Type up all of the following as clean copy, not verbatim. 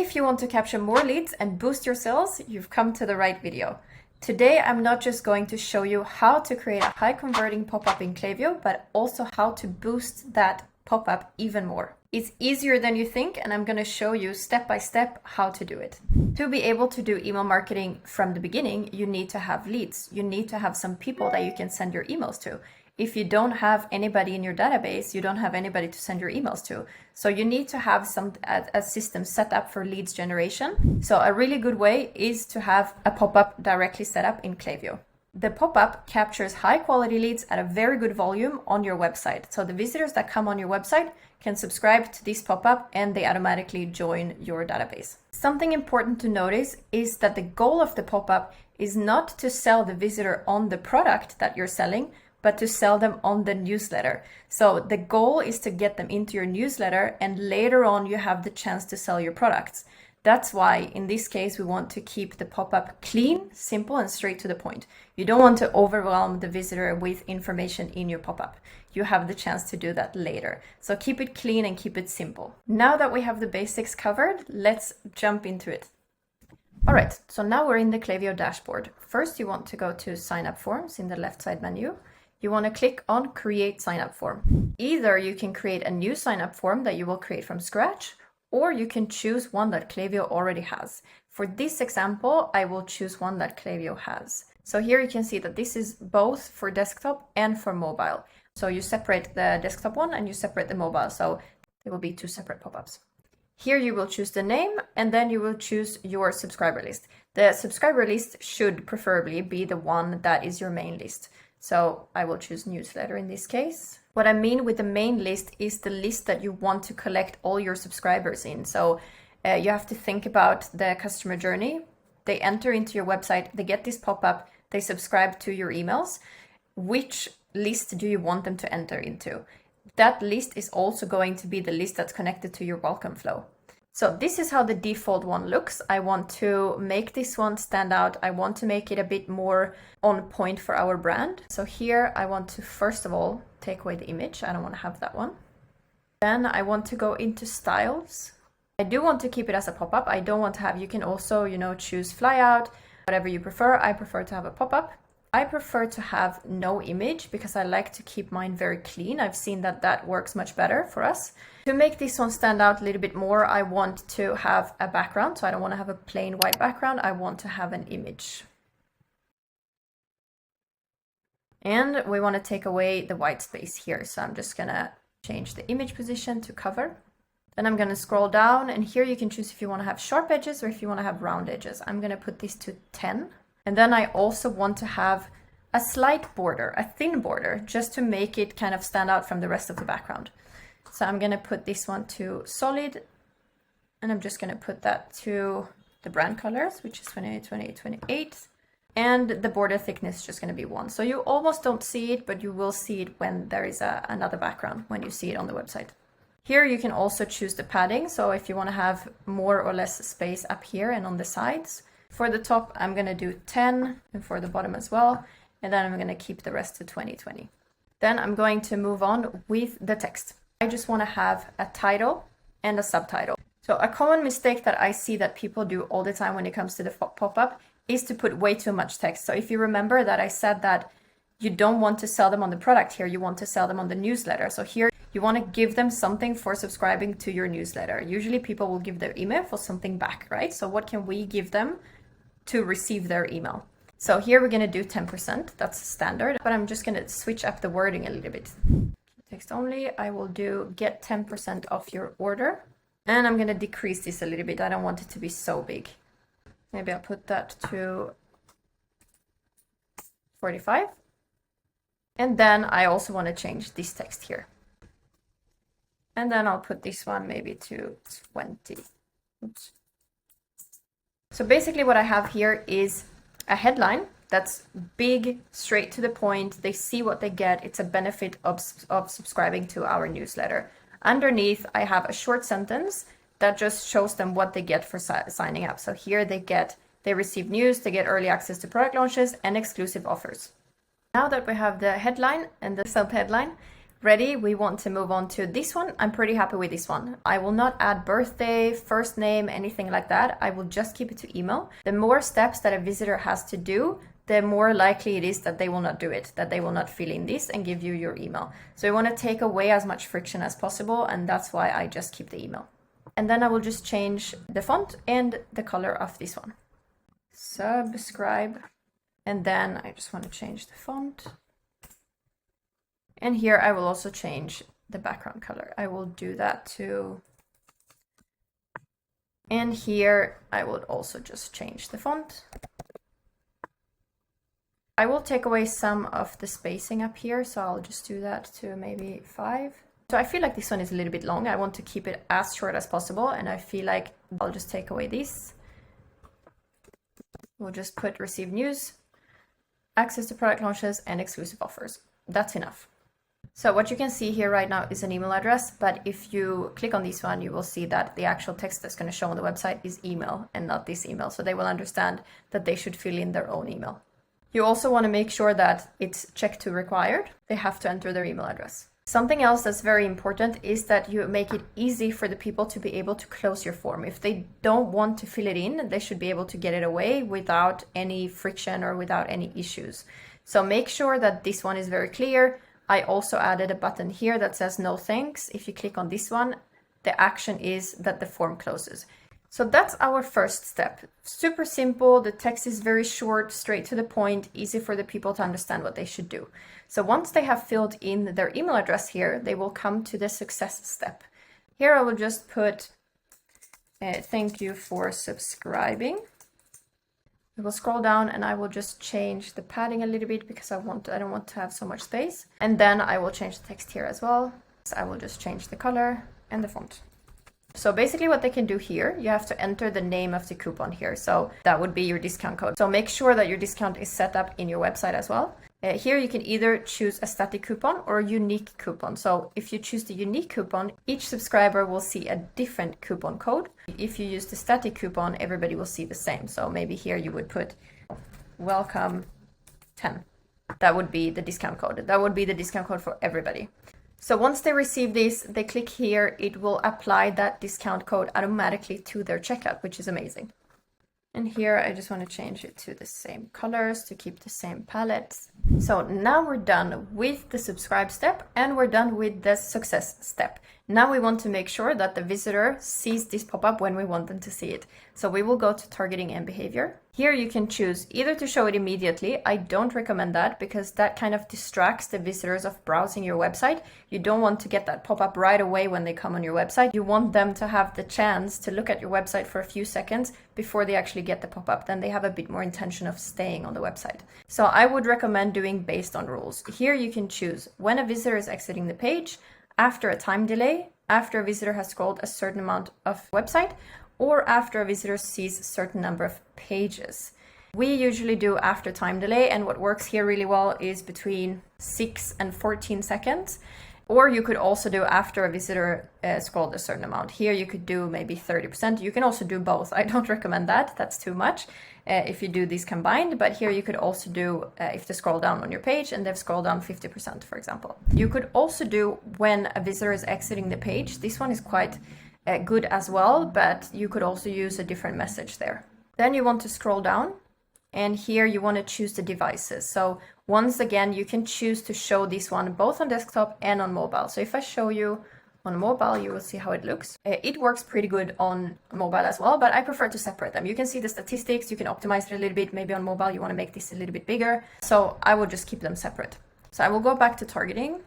If you want to capture more leads and boost your sales, you've come to the right video. Today, I'm not just going to show you how to create a high converting pop-up in Klaviyo, but also how to boost that pop-up even more. It's easier than you think, and I'm going to show you step by step how to do it. To be able to do email marketing from the beginning, you need to have leads. You need to have some people that you can send your emails to. If you don't have anybody in your database, you don't have anybody to send your emails to. So you need to have a system set up for leads generation. So a really good way is to have a pop-up directly set up in Klaviyo. The pop-up captures high quality leads at a very good volume on your website. So the visitors that come on your website can subscribe to this pop-up and they automatically join your database. Something important to notice is that the goal of the pop-up is not to sell the visitor on the product that you're selling, but to sell them on the newsletter. So the goal is to get them into your newsletter, and later on you have the chance to sell your products. That's why in this case we want to keep the pop-up clean, simple, and straight to the point. You don't want to overwhelm the visitor with information in your pop-up. You have the chance to do that later. So keep it clean and keep it simple. Now that we have the basics covered, let's jump into it. All right, so now we're in the Klaviyo dashboard. First, you want to go to sign up forms in the left side menu. You want to click on create sign up form. Either you can create a new sign up form that you will create from scratch, or you can choose one that Klaviyo already has. For this example, I will choose one that Klaviyo has. So here you can see that this is both for desktop and for mobile. So you separate the desktop one and you separate the mobile. So there will be two separate pop-ups. Here you will choose the name and then you will choose your subscriber list. The subscriber list should preferably be the one that is your main list. So I will choose newsletter in this case. What I mean with the main list is the list that you want to collect all your subscribers in. So you have to think about the customer journey. They enter into your website, they get this pop-up, they subscribe to your emails. Which list do you want them to enter into? That list is also going to be the list that's connected to your welcome flow. So this is how the default one looks. I want to make this one stand out. I want to make it a bit more on point for our brand. So here I want to first of all take away the image. I don't want to have that one. Then I want to go into styles. I do want to keep it as a pop-up. I don't want to have, you can also, choose flyout, whatever you prefer. I prefer to have a pop-up. I prefer to have no image because I like to keep mine very clean. I've seen that that works much better for us. To make this one stand out a little bit more, I want to have a background. So I don't want to have a plain white background. I want to have an image. And we want to take away the white space here. So I'm just going to change the image position to cover. Then I'm going to scroll down and here you can choose if you want to have sharp edges or if you want to have round edges. I'm going to put this to 10. And then I also want to have a slight border, a thin border, just to make it kind of stand out from the rest of the background. So I'm going to put this one to solid, and I'm just going to put that to the brand colors, which is 28, 28, 28. And the border thickness is just going to be 1. So you almost don't see it, but you will see it when there is another background, when you see it on the website. Here you can also choose the padding. So if you want to have more or less space up here and on the sides. For the top, I'm going to do 10 and for the bottom as well. And then I'm going to keep the rest to 2020. Then I'm going to move on with the text. I just want to have a title and a subtitle. So a common mistake that I see that people do all the time when it comes to the pop-up is to put way too much text. So if you remember that I said that you don't want to sell them on the product here, you want to sell them on the newsletter. So here you want to give them something for subscribing to your newsletter. Usually people will give their email for something back, right? So what can we give them to receive their email? So here we're going to do 10%. That's standard, but I'm just going to switch up the wording a little bit. Text only, I will do get 10% off your order. And I'm going to decrease this a little bit. I don't want it to be so big. Maybe I'll put that to 45. And then I also want to change this text here. And then I'll put this one maybe to 20. Oops. So basically what I have here is a headline that's big, straight to the point. They see what they get. It's a benefit of subscribing to our newsletter. Underneath, I have a short sentence that just shows them what they get for signing up. So here they receive news, they get early access to product launches and exclusive offers. Now that we have the headline and the subheadline, Ready? We want to move on to this one. I'm pretty happy with this one. I will not add birthday, first name, anything like that. I will just keep it to email. The more steps that a visitor has to do, the more likely it is that they will not do it, that they will not fill in this and give you your email. So you want to take away as much friction as possible, and that's why I just keep the email. And then I will just change the font and the color of this one. Subscribe. And then I just want to change the font. And here I will also change the background color. I will do that too. And here I will also just change the font. I will take away some of the spacing up here, so I'll just do that to maybe 5. So I feel like this one is a little bit long. I want to keep it as short as possible, and I feel like I'll just take away this. We'll just put receive news, access to product launches, and exclusive offers. That's enough. So what you can see here right now is an email address, but if you click on this one, you will see that the actual text that's going to show on the website is email and not this email. So they will understand that they should fill in their own email. You also want to make sure that it's checked to required. They have to enter their email address. Something else that's very important is that you make it easy for the people to be able to close your form. If they don't want to fill it in, they should be able to get it away without any friction or without any issues. So make sure that this one is very clear. I also added a button here that says no thanks. If you click on this one, the action is that the form closes. So that's our first step. Super simple. The text is very short, straight to the point, easy for the people to understand what they should do. So once they have filled in their email address here, they will come to the success step. Here I will just put thank you for subscribing. I will scroll down and I will just change the padding a little bit because I don't want to have so much space. And then I will change the text here as well. So I will just change the color and the font. So basically what they can do here, you have to enter the name of the coupon here. So that would be your discount code. So make sure that your discount is set up in your website as well. Here you can either choose a static coupon or a unique coupon. So if you choose the unique coupon, each subscriber will see a different coupon code. If you use the static coupon, everybody will see the same. So maybe here you would put welcome 10. That would be the discount code. That would be the discount code for everybody. So once they receive this, they click here, it will apply that discount code automatically to their checkout, which is amazing. And here I just want to change it to the same colors to keep the same palettes. So now we're done with the subscribe step and we're done with the success step. Now we want to make sure that the visitor sees this pop-up when we want them to see it. So we will go to targeting and behavior. Here you can choose either to show it immediately. I don't recommend that because that kind of distracts the visitors of browsing your website. You don't want to get that pop-up right away when they come on your website. You want them to have the chance to look at your website for a few seconds before they actually get the pop-up. Then they have a bit more intention of staying on the website. So I would recommend doing based on rules. Here you can choose when a visitor is exiting the page, after a time delay, after a visitor has scrolled a certain amount of website, or after a visitor sees a certain number of pages. We usually do after time delay, and what works here really well is between 6 and 14 seconds. Or you could also do after a visitor scrolled a certain amount. Here you could do maybe 30%. You can also do both. I don't recommend that. That's too much if you do these combined. But here you could also do if they scroll down on your page and they've scrolled down 50%, for example. You could also do when a visitor is exiting the page. This one is quite good as well, but you could also use a different message there. Then you want to scroll down. And here you want to choose the devices. So once again, you can choose to show this one both on desktop and on mobile. So if I show you on mobile, you will see how it looks. It works pretty good on mobile as well, but I prefer to separate them. You can see the statistics, you can optimize it a little bit. Maybe on mobile, you want to make this a little bit bigger. So I will just keep them separate. So I will go back to targeting.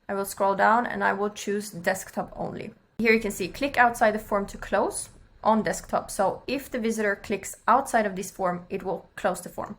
I will scroll down and I will choose desktop only. Here you can see click outside the form to close on desktop. So if the visitor clicks outside of this form, it will close the form.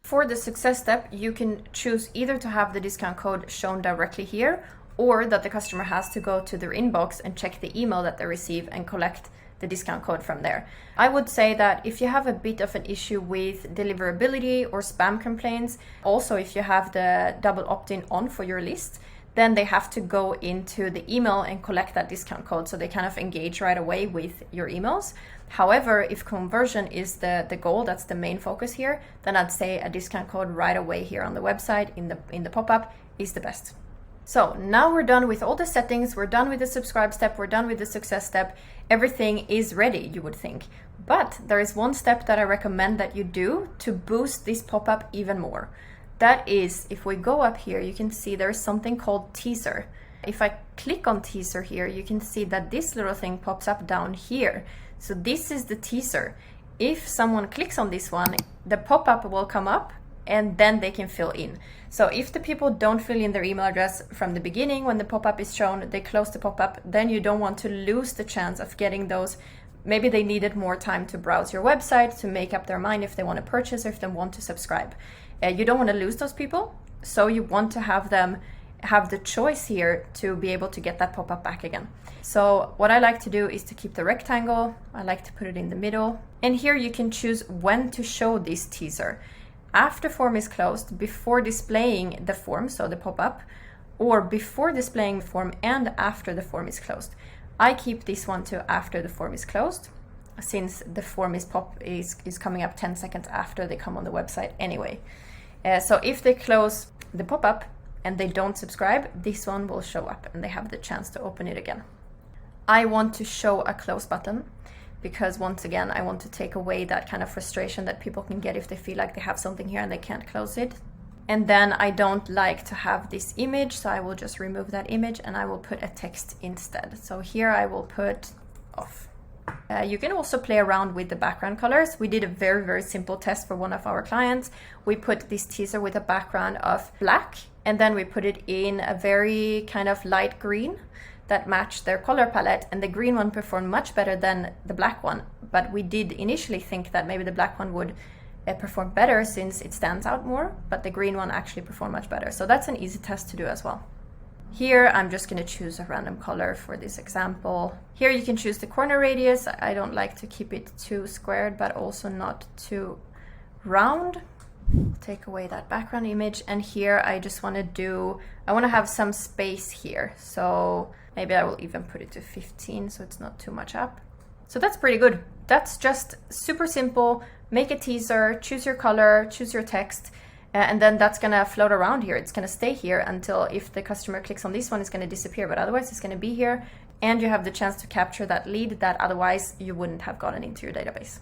For the success step, you can choose either to have the discount code shown directly here, or that the customer has to go to their inbox and check the email that they receive and collect the discount code from there. I would say that if you have a bit of an issue with deliverability or spam complaints, also if you have the double opt-in on for your list, then they have to go into the email and collect that discount code. So they kind of engage right away with your emails. However, if conversion is the goal, that's the main focus here, then I'd say a discount code right away here on the website in the pop-up is the best. So now we're done with all the settings, we're done with the subscribe step, we're done with the success step. Everything is ready, you would think. But there is one step that I recommend that you do to boost this pop-up even more. That is, if we go up here, you can see there's something called teaser. If I click on teaser here, you can see that this little thing pops up down here. So this is the teaser. If someone clicks on this one, the pop-up will come up and then they can fill in. So if the people don't fill in their email address from the beginning when the pop-up is shown, they close the pop-up, then you don't want to lose the chance of getting those. Maybe they needed more time to browse your website, to make up their mind if they want to purchase or if they want to subscribe. You don't want to lose those people, so you want to have them have the choice here to be able to get that pop-up back again. So what I like to do is to keep the rectangle. I like to put it in the middle. And here you can choose when to show this teaser. After form is closed, before displaying the form, so the pop-up, or before displaying the form and after the form is closed. I keep this one to after the form is closed, since the form is coming up 10 seconds after they come on the website anyway. So if they close the pop-up and they don't subscribe, this one will show up and they have the chance to open it again. I want to show a close button because once again, I want to take away that kind of frustration that people can get if they feel like they have something here and they can't close it. And then I don't like to have this image, so I will just remove that image and I will put a text instead. So here I will put off. You can also play around with the background colors. We did a very, very simple test for one of our clients. We put this teaser with a background of black, and then we put it in a very kind of light green that matched their color palette, and the green one performed much better than the black one. But we did initially think that maybe the black one would perform better since it stands out more, but the green one actually performed much better. So that's an easy test to do as well. Here, I'm just going to choose a random color for this example. Here you can choose the corner radius. I don't like to keep it too squared, but also not too round. Take away that background image. And here I just want to have some space here. So maybe I will even put it to 15 so it's not too much up. So that's pretty good. That's just super simple. Make a teaser, choose your color, choose your text, and then that's gonna float around here. It's gonna stay here until if the customer clicks on this one, it's gonna disappear, but otherwise it's gonna be here, and you have the chance to capture that lead that otherwise you wouldn't have gotten into your database.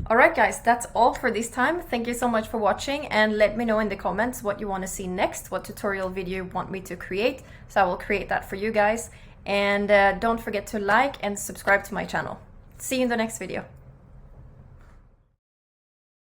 All right, guys, that's all for this time. Thank you so much for watching, and let me know in the comments what you want to see next, what tutorial video you want me to create, so I will create that for you guys. And don't forget to like and subscribe to my channel. See you in the next video.